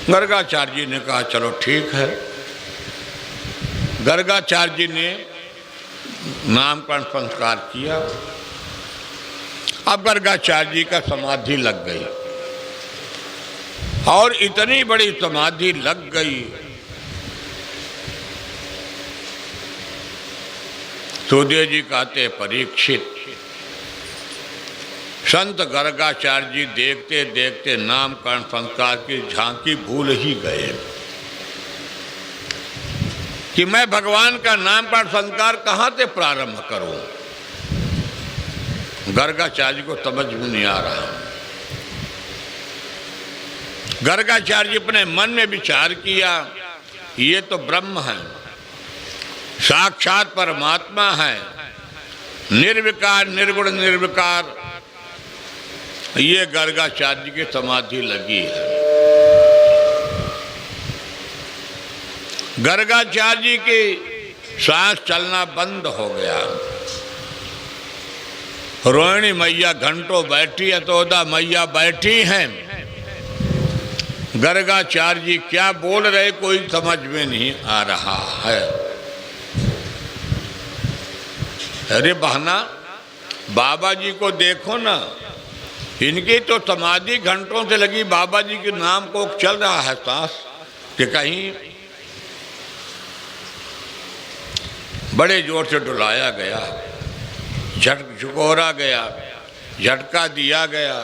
गर्गाचार्य जी ने कहा चलो ठीक है। गर्गाचार्य जी ने नामकरण संस्कार किया। अब गर्गाचार्य जी का समाधि लग गई और इतनी बड़ी समाधि लग गई, सुखदेव जी कहते परीक्षित, संत गर्गाचार्य जी देखते देखते नामकरण संस्कार की झांकी भूल ही गए कि मैं भगवान का नामकरण संस्कार कहाँ से प्रारंभ करूं। गर्गाचार्य को समझ में नहीं आ रहा। गर्गाचार्य जी अपने मन में विचार किया, ये तो ब्रह्म है, साक्षात परमात्मा है, निर्विकार निर्गुण निर्विकार। ये गर्गाचार्य जी की समाधि लगी है। गर्गाचार्य जी की सांस चलना बंद हो गया। रोहिणी मैया घंटों बैठी, यशोदा मैया बैठी हैं। गर्गाचार्य जी क्या बोल रहे कोई समझ में नहीं आ रहा है। अरे बहना, बाबा जी को देखो ना, इनकी तो समाधि घंटों से लगी, बाबा जी के नाम को चल रहा है सांस कि कहीं। बड़े जोर से डुलाया गया, झकोरा गया, झटका दिया गया।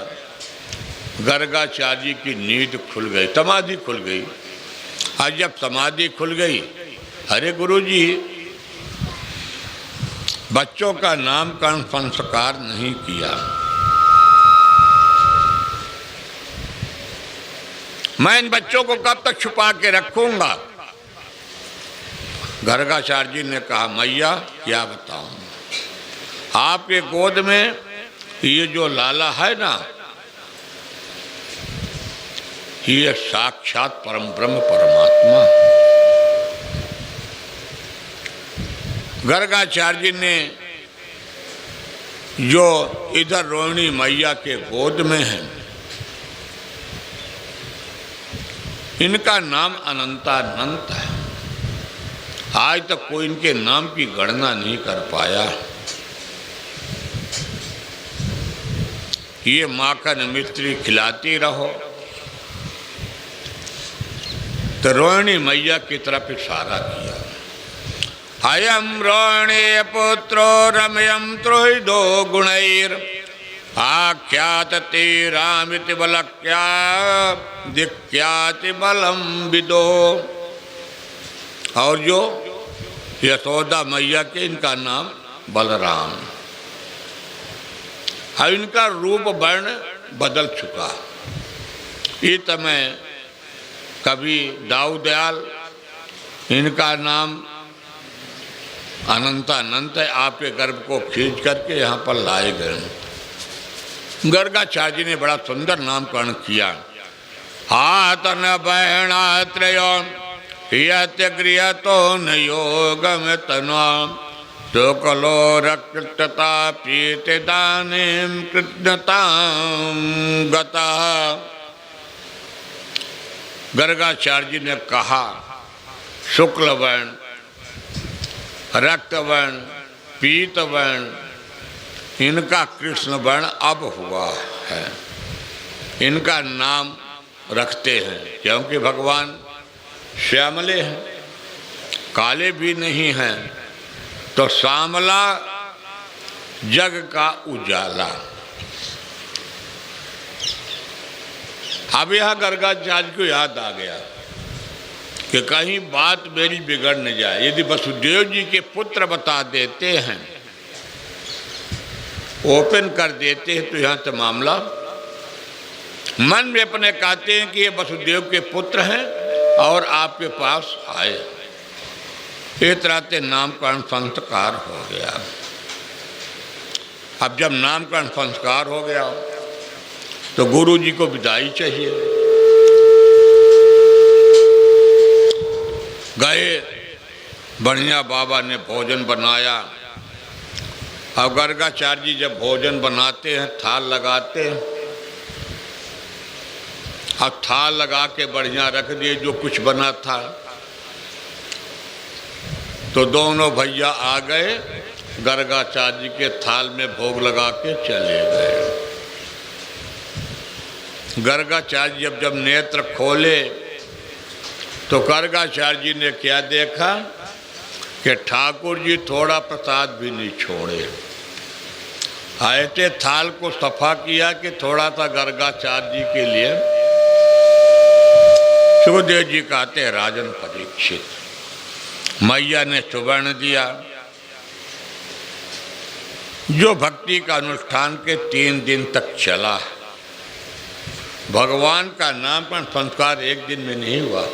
गर्गाचार्य जी की नींद खुल गई, समाधि खुल गई। आज जब समाधि खुल गई, अरे गुरुजी बच्चों का नामकरण संस्कार नहीं किया, मैं इन बच्चों को कब तक छुपा के रखूंगा। गर्गाचार्य जी ने कहा मैया क्या बताऊं, आपके गोद में ये जो लाला है ना, ये साक्षात परम ब्रह्म परमात्मा। गर्गाचार्य जी ने जो इधर रोहिणी मैया के गोद में है, इनका नाम अनंतानंत है। आज तक कोई इनके नाम की गणना नहीं कर पाया। ये माखन मिश्री खिलाती रहो। तो रोहिणी मैया की तरफ इशारा किया, अयम रोहिणी पुत्रो रमयम त्रोहिदो गुणैर आख्यातते रामिति बलक्या दिख्याति बलम विदो। और जो यशोदा मैया के, इनका नाम बलराम। अब इनका रूप वर्ण बदल चुका। इस समय कभी दाऊदयाल, इनका नाम अनंतानंत है, आपके गर्भ को खींच करके यहाँ पर लाए गए। गर्गाचार्य जी ने बड़ा सुंदर नामकरण किया। हातन बहना त्रयो यत्य गृहतो न योगम तनो शुक्लो रक्तता पीत दानीम कृतताम गता। गर्गाचार्य जी ने कहा शुक्ल वर्ण, रक्त वर्ण, पीत वर्ण, इनका कृष्ण वर्ण अब हुआ है। इनका नाम रखते हैं क्योंकि भगवान श्यामले हैं, काले भी नहीं हैं। तो श्यामला जग का उजाला। अब यह गर्गाचार्य को याद आ गया कि कहीं बात मेरी बिगड़ न जाए। यदि वसुदेव जी के पुत्र बता देते हैं, ओपन कर देते हैं, तो यहाँ से मामला मन में अपने कहते हैं कि ये वसुदेव के पुत्र हैं और आपके पास आए। इस तरह से नामकरण संस्कार हो गया। अब जब नामकरण संस्कार हो गया तो गुरु जी को विदाई चाहिए। गए, बढ़िया बाबा ने भोजन बनाया। अब गर्गाचार्य जी जब भोजन बनाते हैं, थाल लगाते हैं, अब थाल लगा के बढ़िया रख दिए जो कुछ बना था। तो दोनों भैया आ गए, गर्गाचार्य जी के थाल में भोग लगा के चले गए। गर्गाचार्य जब नेत्र खोले तो गर्गाचार्य जी ने क्या देखा कि ठाकुर जी थोड़ा प्रसाद भी नहीं छोड़े। आए थे, थाल को सफा किया कि थोड़ा सा गर्गाचार्य जी के लिए। सुखदेव जी कहते हैं, राजन परीक्षित, मैया ने सुवर्ण दिया। जो भक्ति का अनुष्ठान के 3 दिन तक चला, भगवान का नामकरण संस्कार एक दिन में नहीं हुआ,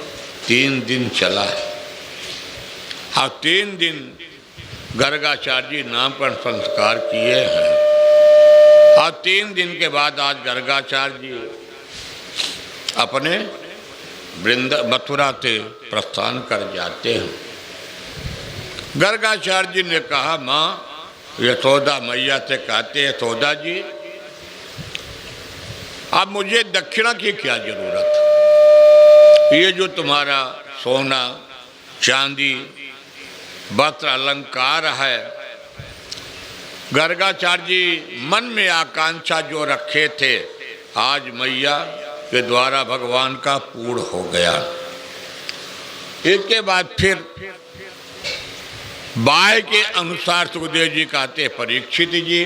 3 दिन चला है। अब 3 दिन गर्गाचार्य जी नामकरण संस्कार किए हैं। और 3 दिन के बाद आज गर्गाचार्य जी अपने मथुरा से प्रस्थान कर जाते हैं। गर्गाचार्य जी ने कहा, माँ यशोदा मैया से कहते, यशोदा जी अब मुझे दक्षिणा की क्या जरूरत? ये जो तुम्हारा सोना चांदी वस्त्र अलंकार है, गर्गाचार्य जी मन में आकांक्षा जो रखे थे, आज मैया के द्वारा भगवान का पूर्ण हो गया। इसके बाद फिर बाय के अनुसार सुखदेव जी कहते, परीक्षित जी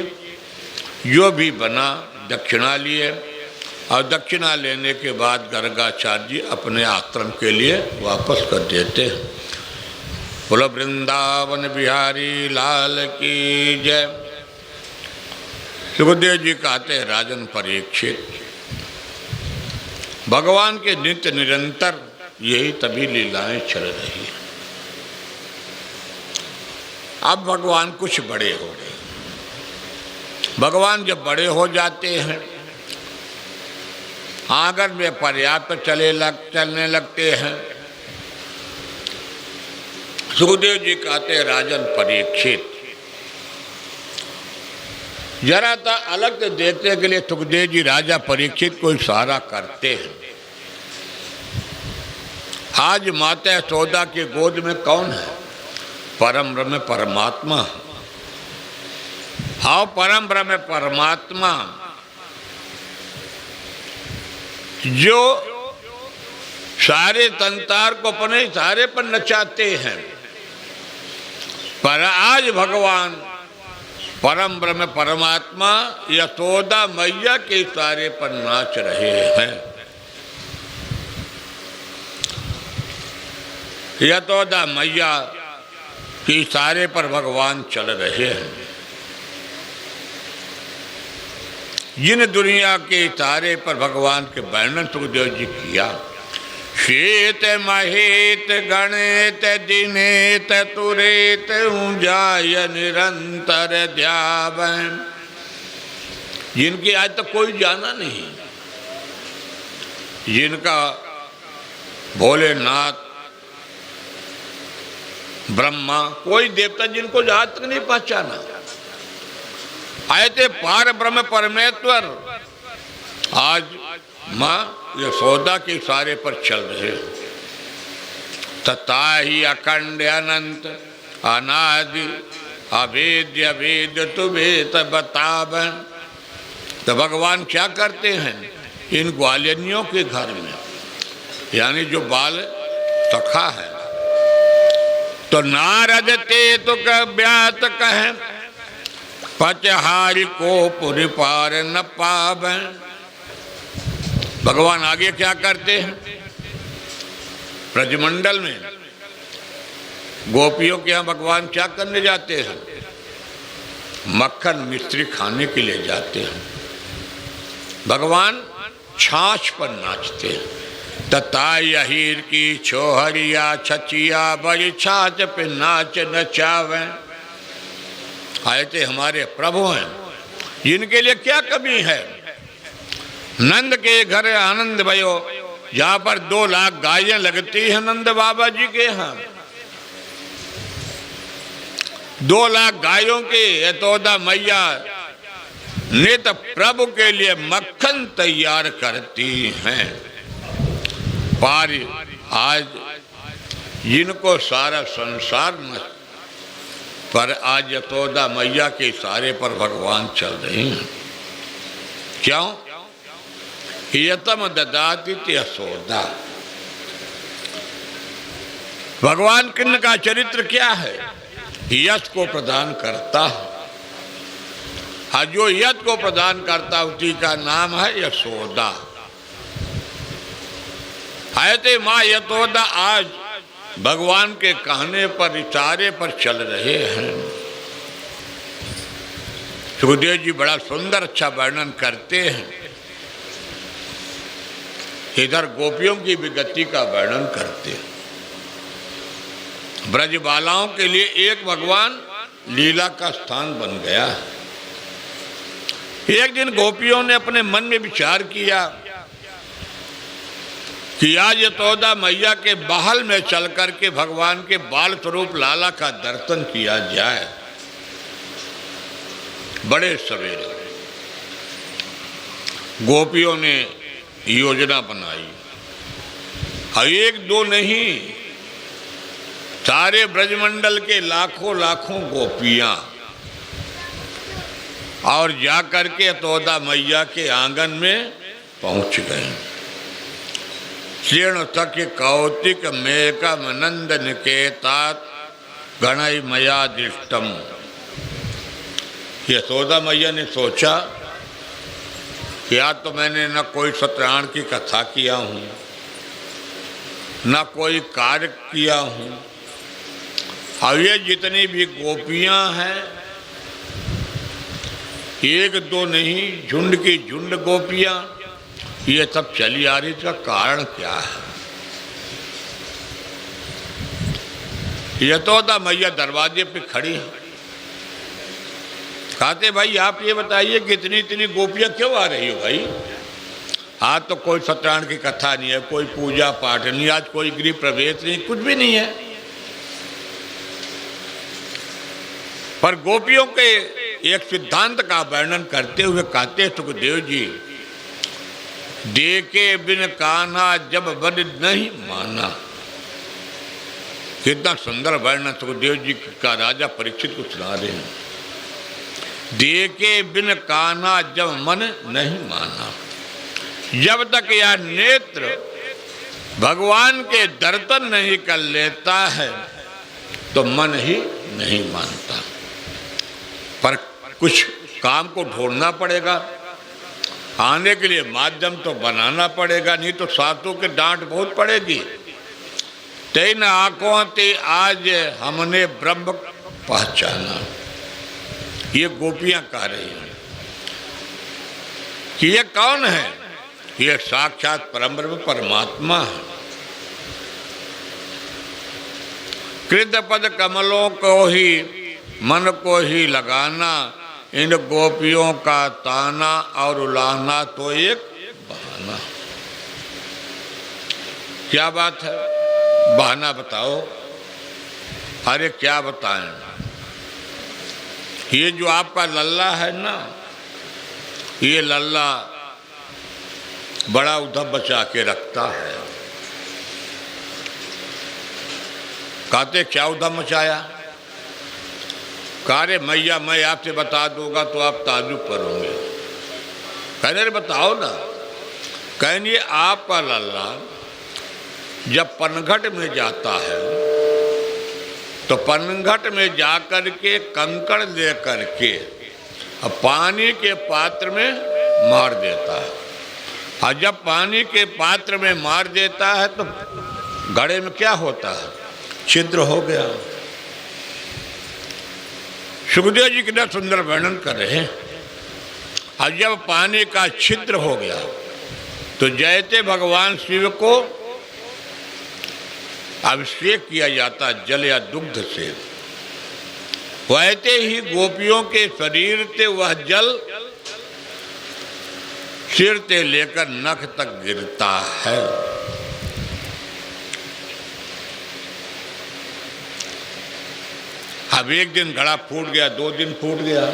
जो भी बना दक्षिणा लिए। और दक्षिणा लेने के बाद गर्गाचार्य जी अपने आश्रम के लिए वापस कर देते हैं। बोलो वृंदावन बिहारी लाल की जय। सुखदेव जी कहते हैं, राजन परीक्षित, भगवान के नित्य निरंतर यही तभी लीलाएं चल रही है। अब भगवान कुछ बड़े हो गए। भगवान जब बड़े हो जाते हैं, आंगन में पर्याप्त चलने लगते हैं। सुखदेव जी कहते, राजन परीक्षित, जरा सा अलग से देखने के लिए सुखदेव जी राजा परीक्षित को इशारा करते हैं। आज माता यशोदा की गोद में कौन है? परम ब्रह्म परमात्मा। हाँ, परम ब्रह्म परमात्मा जो सारे संसार को अपने इशारे पर नचाते हैं, पर आज भगवान परम ब्रह्म परमात्मा यशोदा मैया के इशारे पर नाच रहे हैं। यशोदा मैया के इशारे पर भगवान चल रहे हैं। जिन दुनिया के इशारे पर भगवान के वर्णन सुखदेव जी किया, शीत महेत गणेत दिनेत तुरेत ऊंजाय निरंतर ध्यावै, जिनकी आज तक कोई जाना नहीं, जिनका भोलेनाथ ब्रह्मा कोई देवता जिनको आज तक नहीं पहचाना। आए थे पार ब्रह्म परमेश्वर, आज माँ यशोदा के इशारे पर चल रहे। तथा ही अखंड अनंत अनादि अवेद्य वेद तुवेत बताब। तो भगवान क्या करते हैं? इन ग्वालिनियों के घर में, यानी जो बाल सखा है, तो नारद ते तो व्यात कहें, पचहारी को पुरी पार न पावे। भगवान आगे क्या करते हैं? ब्रजमंडल में गोपियों के यहाँ भगवान क्या करने जाते हैं? मक्खन मिश्री खाने के लिए जाते हैं। भगवान छाछ पर नाचते हैं। तथा यहीर की छोहरिया छचिया बड़ी छाछ पे नाच नचावे। आए थे हमारे प्रभु हैं, जिनके लिए क्या कमी है? नंद के घर आनंद भयो, जहाँ पर 2 लाख गायें लगती हैं नंद बाबा जी के यहाँ। 2 लाख गायों के यशोदा मैया नित प्रभु के लिए मक्खन तैयार करती हैं। पर आज जिनको सारा संसार न, पर आज यशोदा मैया के इशारे पर भगवान चल रहे हैं। क्यों? यतम ददाति यशोदा। भगवान कृष्ण का चरित्र क्या है? यश को प्रदान करता है, और जो यश को प्रदान करता उसी का नाम है यशोदा। ऐसे माँ यशोदा आज भगवान के कहने पर, इशारे पर चल रहे हैं। सुखदेव जी बड़ा सुंदर अच्छा वर्णन करते हैं। इधर गोपियों की विगति का वर्णन करते हैं। ब्रजबालाओं के लिए एक भगवान लीला का स्थान बन गया। एक दिन गोपियों ने अपने मन में विचार किया कि आज यशोदा मैया के महल में चल करके भगवान के बाल स्वरूप लाला का दर्शन किया जाए। बड़े सवेरे गोपियों ने योजना बनाई, और एक दो नहीं, सारे ब्रजमंडल के लाखों लाखों गोपियां और जाकर के यशोदा मैया के आंगन में पहुंच गए। क्षीण सख्य कौतिक मेकम नंद निकेतात गणय मया दृष्टम। यशोदा मैया ने सोचा कि आज तो मैंने न कोई सत्यनारायण की कथा किया हूँ, न कोई कार्य किया हूँ, और ये जितनी भी गोपियाँ हैं, एक दो नहीं, झुंड की झुंड गोपियाँ, ये सब चली आ रही। इसका कारण क्या है? यशोदा मैया दरवाजे पे खड़ी है। कहते भाई आप ये बताइए कि इतनी इतनी गोपियाँ क्यों आ रही हो भाई? आज तो कोई सत्यनारायण की कथा नहीं है, कोई पूजा पाठ नहीं, आज कोई गृह प्रवेश नहीं, कुछ भी नहीं है। पर गोपियों के एक सिद्धांत का वर्णन करते हुए कहते सुखदेव जी, देखे बिन कान्हा जब बन नहीं माना। कितना सुंदर वर्णन सुखदेव जी का राजा परीक्षित को सुना रहे हैं। देखे बिन कान्हा जब मन नहीं माना। जब तक यह नेत्र भगवान के दर्शन नहीं कर लेता है तो मन ही नहीं मानता। पर कुछ काम को ढूंढना पड़ेगा, आने के लिए माध्यम तो बनाना पड़ेगा, नहीं तो सासू के डांट बहुत पड़ेगी। तेन आंखों ते आज हमने ब्रह्म पहचाना। ये गोपियां कह रही हैं कि ये कौन है? ये साक्षात परब्रह्म परमात्मा है। कृत पद कमलों को ही मन को ही लगाना, इन गोपियों का ताना और उलाहना तो एक बहाना। क्या बात है? बहाना बताओ। अरे क्या बताएं? ये जो आपका लल्ला है ना, ये लल्ला बड़ा उधम बचा के रखता है। कहते क्या उधम मचाया? कारे मैया मैं आपसे बता दूंगा तो आप ताज्जुब करोगे। कहने रे बताओ ना। कहने आपका लल्ला जब पनघट में जाता है तो पनघट में जाकर के कंकड़ ले करके पानी के पात्र में मार देता है, और जब पानी के पात्र में मार देता है तो घड़े में क्या होता है? छिद्र हो गया। सुखदेव जी कितना सुंदर वर्णन कर रहे हैं। और जब पानी का छिद्र हो गया तो जैसे भगवान शिव को अभिषेक किया जाता जल या दुग्ध से, वैसे ही गोपियों के शरीर से वह जल सिर से लेकर नख तक गिरता है। अब एक दिन घड़ा फूट गया, 2 दिन फूट गया,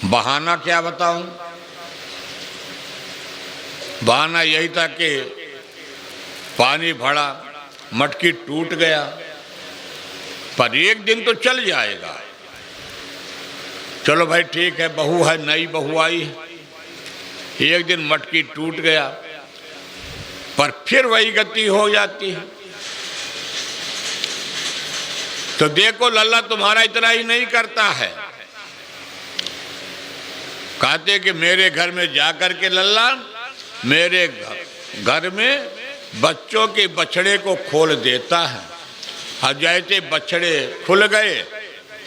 बहाना क्या बताऊं? बहाना यही था कि पानी भरा, मटकी टूट गया, पर एक दिन तो चल जाएगा। चलो भाई ठीक है, बहू है, नई बहू आई, एक दिन मटकी टूट गया, पर फिर वही गति हो जाती है। तो देखो लल्ला तुम्हारा इतना ही नहीं करता है। कहते कि मेरे घर में जाकर के लल्ला मेरे घर में बच्चों के बछड़े को खोल देता है, और जैसे बछड़े खुल गए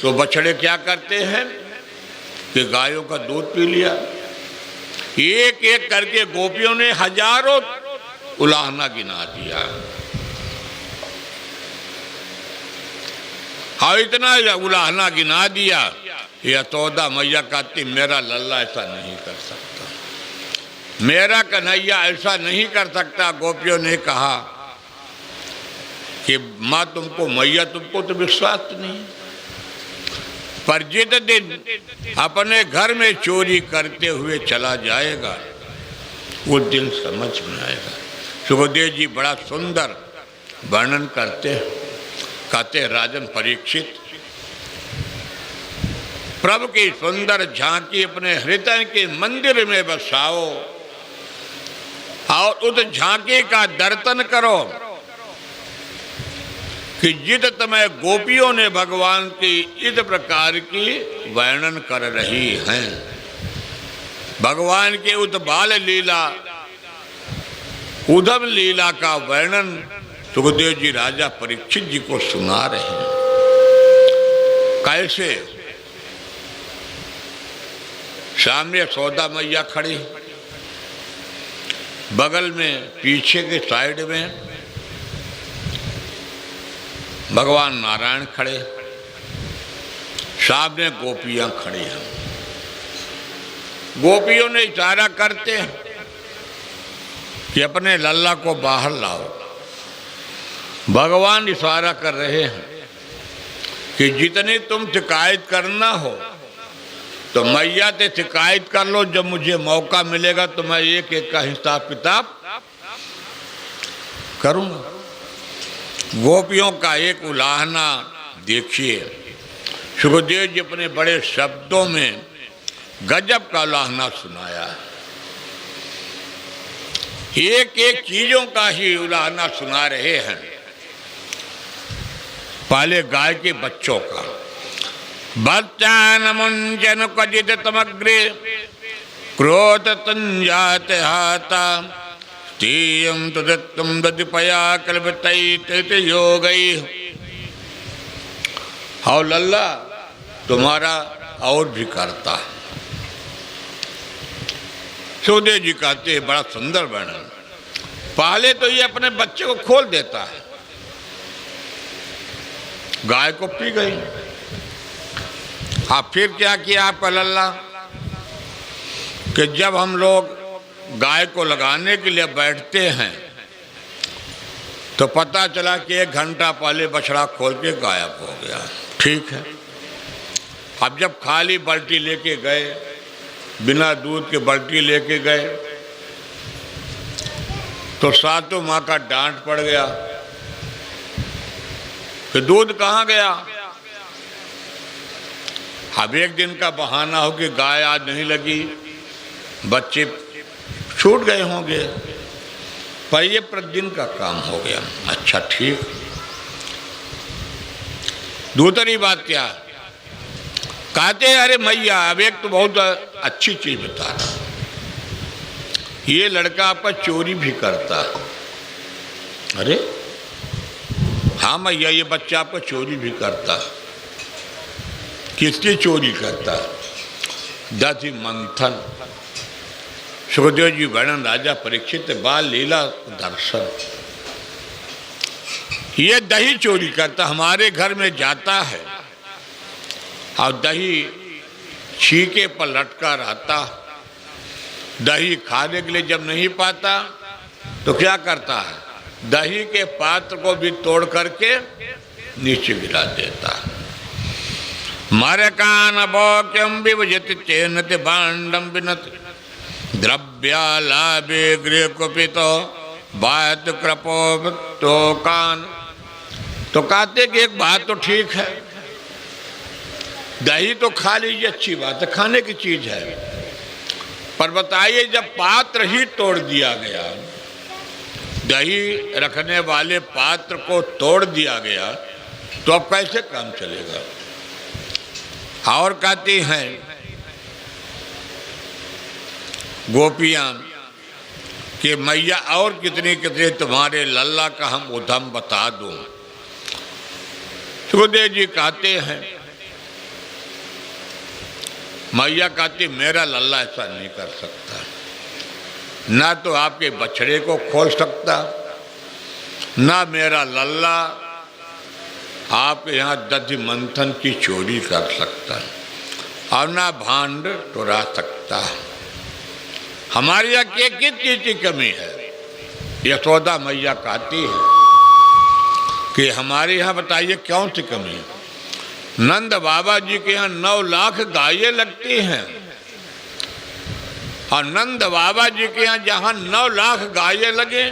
तो बछड़े क्या करते हैं कि गायों का दूध पी लिया। एक एक करके गोपियों ने हजारों उलाहना गिना दिया, और इतना उलाहना गिना दिया। यशोदा मैया कहती मेरा लल्ला ऐसा नहीं कर सकता, मेरा कन्हैया ऐसा नहीं कर सकता। गोपियों ने कहा कि माँ तुमको, मैया तुमको तो विश्वास नहीं, पर जिस दिन अपने घर में चोरी करते हुए चला जाएगा वो दिन समझ में आएगा। सुखदेव जी बड़ा सुंदर वर्णन करते हैं। कहते राजन परीक्षित, प्रभु की सुंदर झांकी अपने हृदय के मंदिर में बसाओ और उस झांकी का दर्शन करो कि जित समय गोपियों ने भगवान की इस प्रकार की वर्णन कर रही हैं। भगवान के उस बाल लीला, उद्धव लीला का वर्णन सुखदेव जी राजा परीक्षित जी को सुना रहे हैं। कैसे सामने यशोदा मैया खड़ी, बगल में पीछे के साइड में भगवान नारायण खड़े, सामने गोपियां खड़ी हैं। गोपियों ने इशारा करते हैं कि अपने लल्ला को बाहर लाओ। भगवान इशारा कर रहे हैं कि जितनी तुम शिकायत करना हो तो मैया से शिकायत कर लो, जब मुझे मौका मिलेगा तो मैं एक एक का हिसाब किताब करूंगा। गोपियों का एक उलाहना देखिए, सुखदेव जी अपने बड़े शब्दों में गजब का उलाहना सुनाया। एक एक चीजों का ही उलाहना सुना रहे हैं। पहले गाय के बच्चों का, बच्चा नमुंजन क्वचित तमग्रे क्रोध तंजात हाता तीयम तदत्तम दधिपया कल्पतैत योगई। हाउ लल्ला तुम्हारा और भी करता है। सुखदेव जी कहते हैं बड़ा सुंदर वर्णन। पहले तो ये अपने बच्चे को खोल देता है, गाय को पी गई। अब फिर क्या किया आपका लल्ला कि जब हम लोग गाय को लगाने के लिए बैठते हैं तो पता चला कि 1 घंटा पहले बछड़ा खोल के गायब हो गया। ठीक है, अब जब खाली बाल्टी लेके गए, बिना दूध के बाल्टी लेके गए, तो सातों माँ का डांट पड़ गया कि दूध कहाँ गया। अब एक दिन का बहाना हो कि गाय आज नहीं लगी, बच्चे छूट गए होंगे, पर ये प्रतिदिन का काम हो गया। अच्छा ठीक। दूसरी बात क्या कहते, अरे मैया अब एक तो बहुत अच्छी चीज बता रहा, ये लड़का आपका चोरी भी करता है। अरे हाँ मैया, ये बच्चा आपका चोरी भी करता है। किसकी चोरी करता है? दधि मंथन। सुखदेव जी वर्णन राजा परीक्षित बाल लीला दर्शन। ये दही चोरी करता, हमारे घर में जाता है और दही छीके पर लटका रहता। दही खाने के लिए जब नहीं पाता तो क्या करता है, दही के पात्र को भी तोड़ करके नीचे गिरा देता। मरकान भोक्यम विभजति चेनति भाण्डम विनति द्रव्यालाभे गृह कुपितो बात कृपो तो कान। तो कहते कि एक बात तो ठीक है, दही तो खा लीजिए, अच्छी बात है, खाने की चीज है, पर बताइए जब पात्र ही तोड़ दिया गया, दही रखने वाले पात्र को तोड़ दिया गया, तो अब कैसे काम चलेगा। और कहती हैं गोपियां कि मैया और कितने कितने तुम्हारे लल्ला का हम उधम बता दूं। सुखदेव जी कहते हैं, मैया कहती मेरा लल्ला ऐसा नहीं कर सकता, ना तो आपके बछड़े को खोल सकता, ना मेरा लल्ला आपके यहाँ दधि मंथन की चोरी कर सकता, और ना भांड टुरा सकता। हमारे यहाँ किस चीज की कमी है। यशोदा मैया कहती है कि हमारे यहाँ बताइए कौन सी कमी है। नंद बाबा जी के यहाँ 9 लाख गायें लगती हैं, और नंद बाबा जी के यहाँ जहाँ 9 लाख गायें लगे,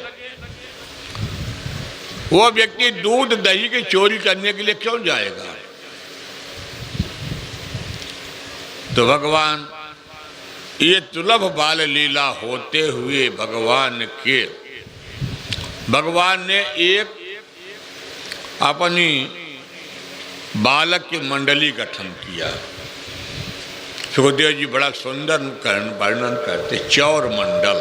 वो व्यक्ति दूध दही की चोरी करने के लिए क्यों जाएगा। तो भगवान ये दुर्लभ बाल लीला होते हुए भगवान ने एक अपनी बालक की मंडली गठन किया। सुखदेव जी बड़ा सुंदर वर्णन करते, चौर मंडल।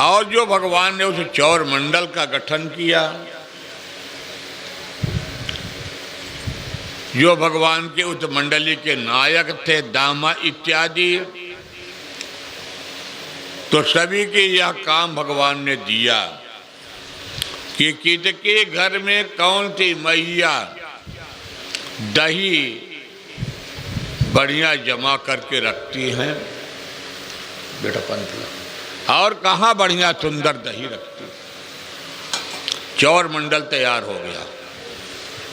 और जो भगवान ने उस चौर मंडल का गठन किया, जो भगवान के उस मंडली के नायक थे, दामा इत्यादि, तो सभी के यह काम भगवान ने दिया कि किसके घर में कौन सी मैया दही बढ़िया जमा करके रखती हैं, बेटा पंथ, और कहाँ बढ़िया सुंदर दही रखती। चौर मंडल तैयार हो गया,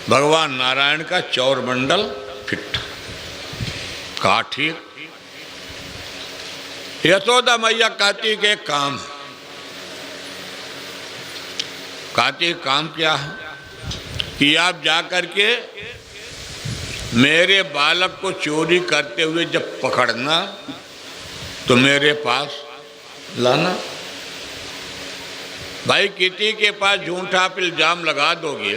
भगवान नारायण का चौर मंडल फिट। कहा ठीक। यशोदा मैया कहती के काम है। कहती काम क्या है कि आप जाकर के मेरे बालक को चोरी करते हुए जब पकड़ना तो मेरे पास लाना। भाई किसी के पास झूठा इल्जाम लगा दोगे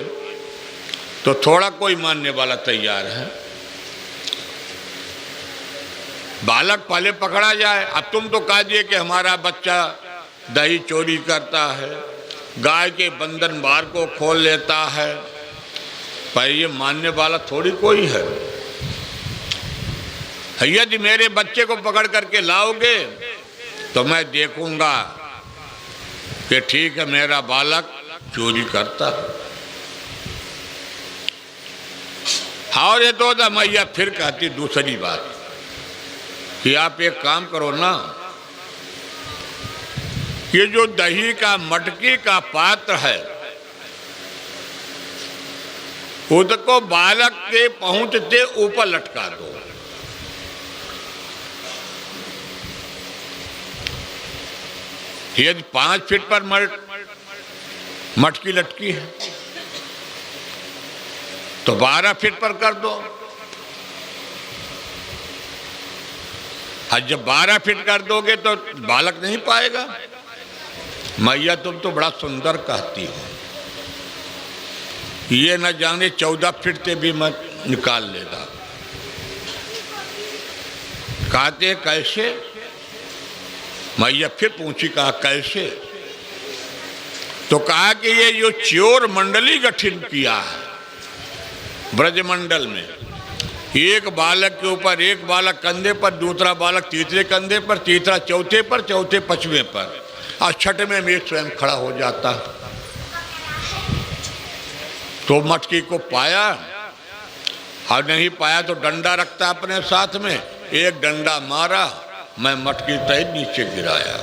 तो थोड़ा कोई मानने वाला तैयार है। बालक पहले पकड़ा जाए। अब तुम तो कह दिए कि हमारा बच्चा दही चोरी करता है, गाय के बंधन बार को खोल लेता है, पर ये मानने वाला थोड़ी कोई है। यदि मेरे बच्चे को पकड़ करके लाओगे तो मैं देखूंगा कि ठीक है मेरा बालक चोरी करता है। और ये तो मैया फिर कहती दूसरी बात कि आप एक काम करो ना, ये जो दही का मटकी का पात्र है उसको बालक के पहुंचते ऊपर लटका दो। यदि 5 फीट पर मटकी लटकी है तो 12 फीट पर कर दो। और जब 12 फीट कर दोगे तो बालक नहीं पाएगा। मैया तुम तो बड़ा सुंदर कहती हो, ये न जाने 14 फीट से भी मत निकाल लेगा। कहते कैसे? मैया फिर पूछी, कहा कैसे? तो कहा कि ये जो चोर मंडली गठन किया है ब्रजमंडल में, एक बालक के ऊपर एक बालक कंधे पर, दूसरा बालक तीसरे कंधे पर, तीसरा चौथे पर, चौथे 5वें पर, और 6वें में स्वयं खड़ा हो जाता। तो मटकी को पाया और नहीं पाया तो डंडा रखता अपने साथ में, एक डंडा मारा, मैं मटकी तय नीचे गिराया।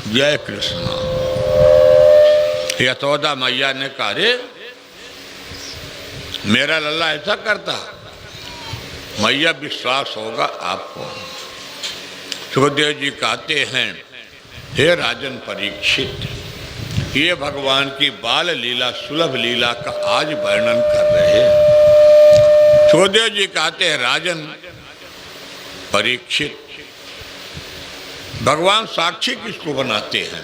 जय कृष्ण। यशोदा मैया ने कहा रे मेरा लल्ला ऐसा करता? मैया विश्वास होगा आपको। सुखदेव जी कहते हैं हे राजन परीक्षित, ये भगवान की बाल लीला सुलभ लीला का आज वर्णन कर रहे हैं। सुखदेव जी कहते हैं राजन परीक्षित, भगवान साक्षी किसको बनाते हैं?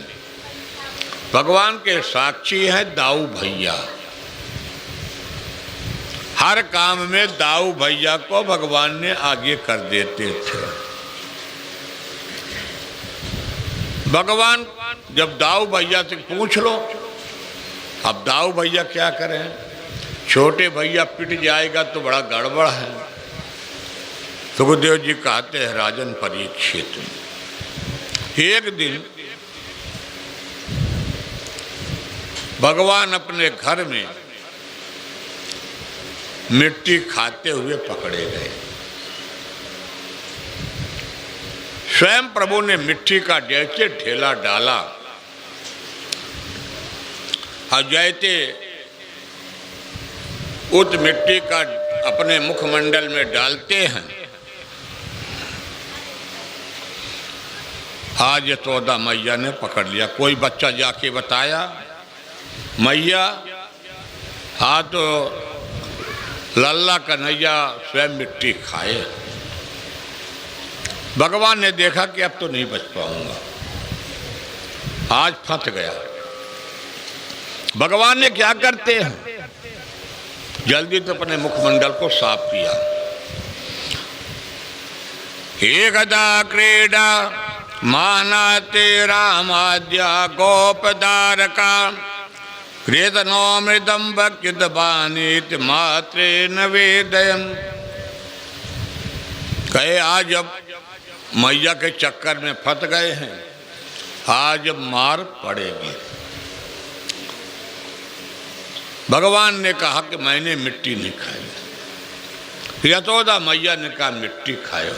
भगवान के साक्षी है दाऊ भैया। हर काम में दाऊ भैया को भगवान ने आगे कर देते थे। भगवान जब दाऊ भैया से पूछ लो, अब दाऊ भैया क्या करें? छोटे भैया पिट जाएगा तो बड़ा गड़बड़ है। सुखदेव जी कहते हैं राजन परीक्षित, एक दिन भगवान अपने घर में मिट्टी खाते हुए पकड़े गए। स्वयं प्रभु ने मिट्टी का जैसे ढेला डाला और जैसे उस मिट्टी का अपने मुखमंडल में डालते हैं, आज यशोदा मैया ने पकड़ लिया। कोई बच्चा जाके बताया, मैया हाँ तो लल्ला कन्हैया स्वयं मिट्टी खाए। भगवान ने देखा कि अब तो नहीं बच पाऊंगा, आज फंस गया। भगवान ने क्या करते हैं, जल्दी तो अपने मुखमंडल को साफ किया। एकदा क्रीडा मानाते रामाद्या गोपदारका क्रीडनो मृदम भक्तिदबानीत मात्रे नवेदयम। कहे आज अब मैया के चक्कर में फंस गए हैं, आज मार पड़ेगी। भगवान ने कहा कि मैंने मिट्टी नहीं खाई। यशोदा मैया ने कहा मिट्टी खाओ।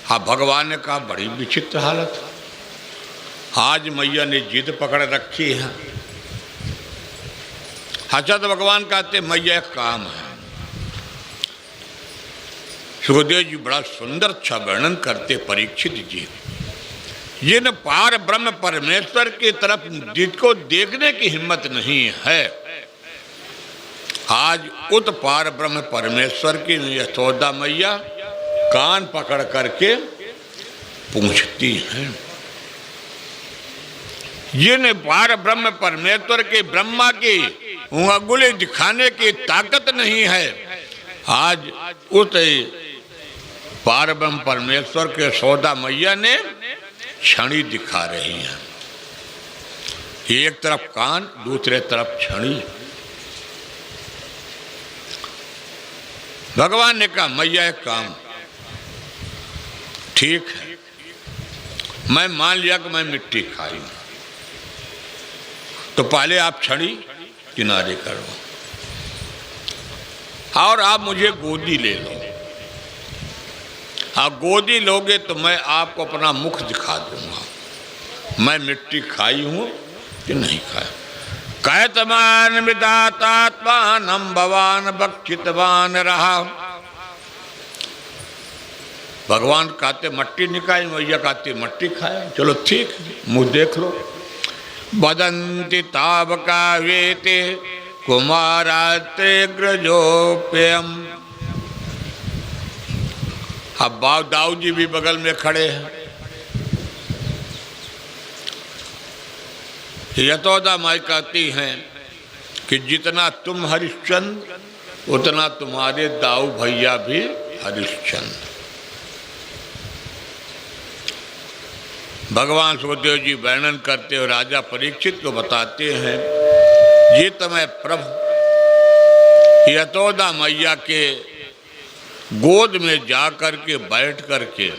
हाँ, भगवान ने कहा बड़ी विचित्र हालत, आज मैया ने जिद पकड़ रखी है। अच्छा, तो भगवान कहते मैया एक काम है। सुखदेव जी बड़ा सुंदर अच्छा वर्णन करते परीक्षित जी, जिन पार ब्रह्म परमेश्वर की तरफ जिसको देखने की हिम्मत नहीं है, आज उत पार ब्रह्म परमेश्वर की यशोदा मैया कान पकड़ करके पूछती हैं। जिन पार ब्रह्म परमेश्वर के ब्रह्मा की उंगली दिखाने की ताकत नहीं है, आज उस पार ब्रह्म परमेश्वर के यशोदा मैया ने छड़ी दिखा रही हैं। एक तरफ कान, दूसरे तरफ छड़ी। भगवान ने कहा मैया एक काम ठीक है, मैं मान लिया कि मैं मिट्टी खाई, तो पहले आप छड़ी किनारे करो और आप मुझे गोदी ले लो। आप गोदी लोगे तो मैं आपको अपना मुख दिखा दूंगा, मैं मिट्टी खाई हूं कि नहीं खाई। कहतमान विदातात्मान भवान बक्षितवान रहा। भगवान कहते मट्टी निकाय, मैया कहती मट्टी खाए। चलो ठीक, मुँह देख लो। बदंती तावका वेते कुमाराते ग्रजोप्यम। अब दाऊ जी भी बगल में खड़े हैं। यशोदा माई कहती हैं कि जितना तुम हरिश्चंद्र उतना तुम्हारे दाऊ भैया भी हरिश्चंद्र। भगवान सुखदेव जी वर्णन करते हुए राजा परीक्षित को बताते हैं, ये समय प्रभु यशोदा मैया के गोद में जा कर के बैठ कर के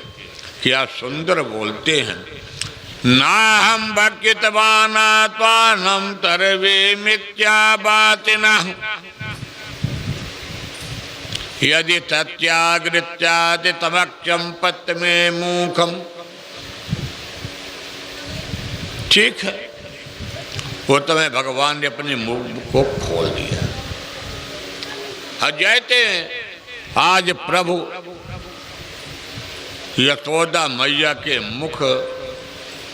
क्या सुंदर बोलते हैं। ना हम भक्तिवाना त्वानम तरवे मिथ्या बातिना यदि तत्यागृत्यादि तमक्षम पत्त में मूखम। ठीक है, वो तुम्हें भगवान ने अपने मुख को खोल दिया। जैसे आज प्रभु यशोदा मैया के मुख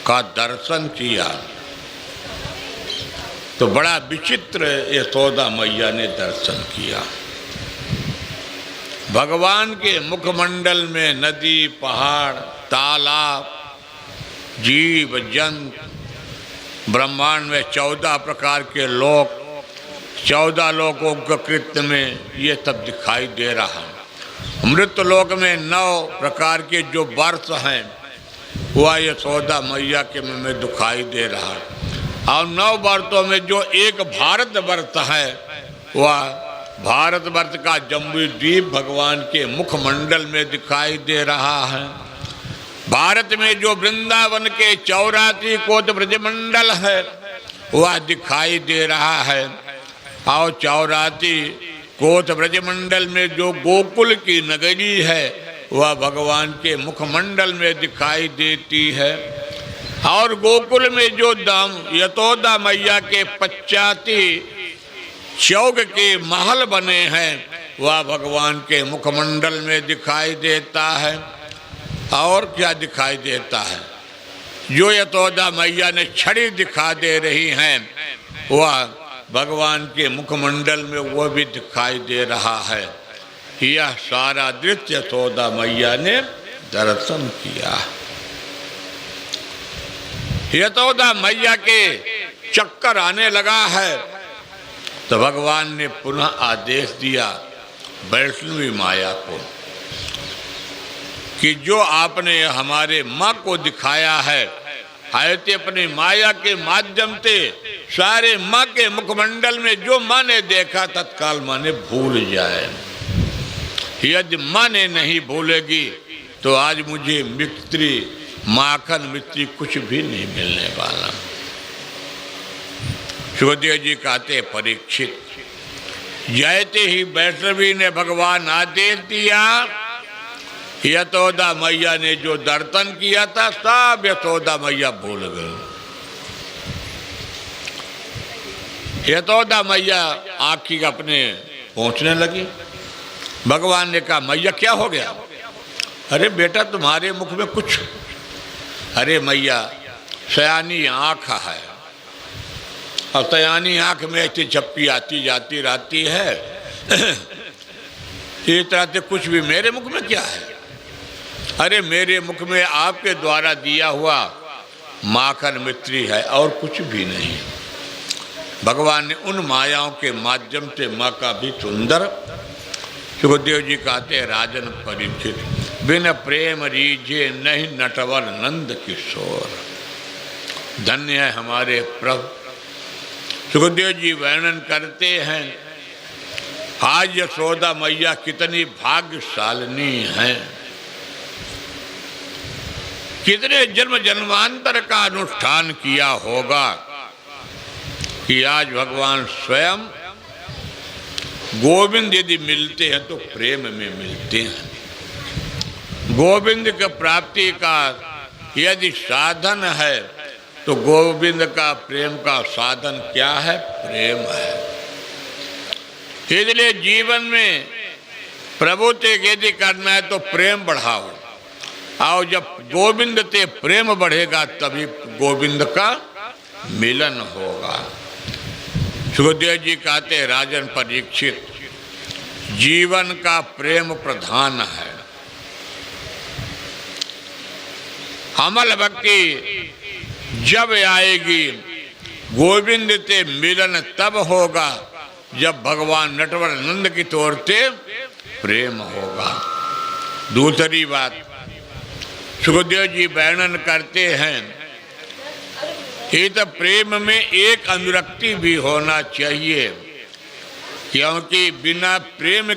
का दर्शन किया तो बड़ा विचित्र यशोदा मैया ने दर्शन किया। भगवान के मुखमंडल में नदी, पहाड़, तालाब, जीव जंतु, ब्रह्मांड में 14 प्रकार के लोक, 14 लोकों के कृत्य में ये सब दिखाई दे रहा है। मृत लोक में 9 प्रकार के जो वर्ष हैं वह यशोदा मैया के मुँह में दिखाई दे रहा है। और 9 वर्षों में जो एक भारत वर्ष है वह भारतवर्ष का जम्बू द्वीप भगवान के मुखमंडल में दिखाई दे रहा है। भारत में जो वृंदावन के 84 कोट ब्रजमंडल है वह दिखाई दे रहा है। और 84 कोट ब्रजमंडल में जो गोकुल की नगरी है वह भगवान के मुखमंडल में दिखाई देती है। और गोकुल में जो दाम यशोदा मैया के 85 चौक के महल बने हैं वह भगवान के मुखमंडल में दिखाई देता है। और क्या दिखाई देता है? जो यशोदा मैया ने छड़ी दिखा दे रही हैं वह भगवान के मुखमंडल में वह भी दिखाई दे रहा है। यह सारा दृश्य यशोदा मैया ने दर्शन किया। यशोदा मैया के चक्कर आने लगा है तो भगवान ने पुनः आदेश दिया वैष्णवी माया को कि जो आपने हमारे माँ को दिखाया है आयते अपनी माया के माध्यम से सारे माँ के मुखमंडल में जो माँ ने देखा तत्काल माँ ने भूल जाए। यदि माँ ने नहीं भूलेगी तो आज मुझे मित्री माखन मित्री कुछ भी नहीं मिलने वाला। सुखदेव जी कहते परीक्षित जैसे ही वैष्णवी ने भगवान आदेश दिया यशोदा मैया ने जो दर्शन किया था सब यशोदा मैया भूल गई। यशोदा मैया आँखी अपने पहुँचने लगी। भगवान ने कहा मैया क्या हो गया? अरे बेटा तुम्हारे मुख में कुछ। अरे मैया सयानी आँख है और सयानी आँख में ऐसी झप्पी आती जाती रहती है इस तरह से कुछ भी मेरे मुख में क्या है? अरे मेरे मुख में आपके द्वारा दिया हुआ माखन मित्री है और कुछ भी नहीं। भगवान ने उन मायाओं के माध्यम से माँ का भी सुंदर। सुखदेव जी कहते हैं राजन परीक्षित बिन प्रेम रीझे नहीं नटवर नंद किशोर। धन्य है हमारे प्रभु। सुखदेव जी वर्णन करते हैं आज यशोदा मैया कितनी भाग्यशालिनी हैं। कितने जन्म जन्मांतर का अनुष्ठान किया होगा कि आज भगवान स्वयं गोविंद यदि मिलते हैं तो प्रेम में मिलते हैं। गोविंद की प्राप्ति का यदि साधन है तो गोविंद का प्रेम का साधन क्या है? प्रेम है। इसलिए जीवन में प्रभु से यदि करना है तो प्रेम बढ़ाओ और जब गोविंद से प्रेम बढ़ेगा तभी गोविंद का मिलन होगा। सुखदेव जी कहते राजन परीक्षित जीवन का प्रेम प्रधान है। अमल भक्ति जब आएगी गोविंद से मिलन तब होगा जब भगवान नटवर नंद की तौर से प्रेम होगा। दूसरी बात सुखदेव जी वर्णन करते हैं इस प्रेम में एक अनुरक्ति भी होना चाहिए क्योंकि बिना प्रेम